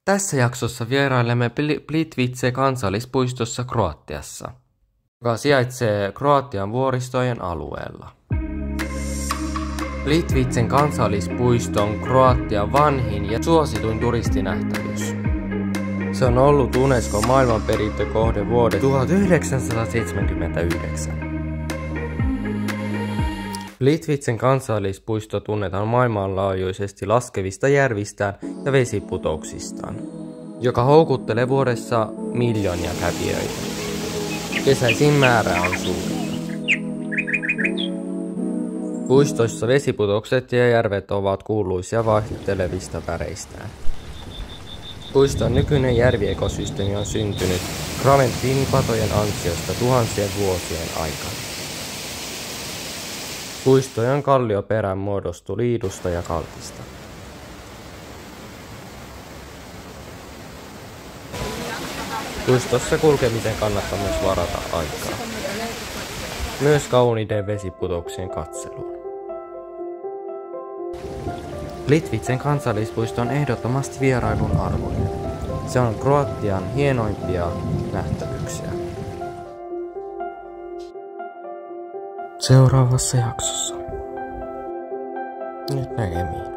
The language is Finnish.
Tässä jaksossa vierailemme Plitvice kansallispuistossa Kroatiassa, joka sijaitsee Kroatian vuoristojen alueella. Plitvicen kansallispuisto on Kroatian vanhin ja suosituin turistinähtävyys. Se on ollut Unescon maailmanperintökohde vuodesta 1979. Plitvicen kansallispuisto tunnetaan maailmanlaajuisesti laskevista järvistään ja vesiputouksistaan, joka houkuttelee vuodessa miljoonia kävijöitä. Kesäisin määrä on suuri. Puistoissa vesiputoukset ja järvet ovat kuuluisia vaihtelevista väreistään. Puiston nykyinen järviekosysteemi on syntynyt graventiinipatojen ansiosta tuhansien vuosien aikana. Puistojen kallioperä muodostuu liidusta ja kalkista. Puistossa kulkemisen kannattaa myös varata aikaa. Myös kauniiden vesiputouksien katseluun. Plitvicen kansallispuisto on ehdottomasti vierailun arvoinen. Se on Kroatian hienoimpia nähtävyyksiä. Seuraavassa jaksossa. Nyt näkemiin.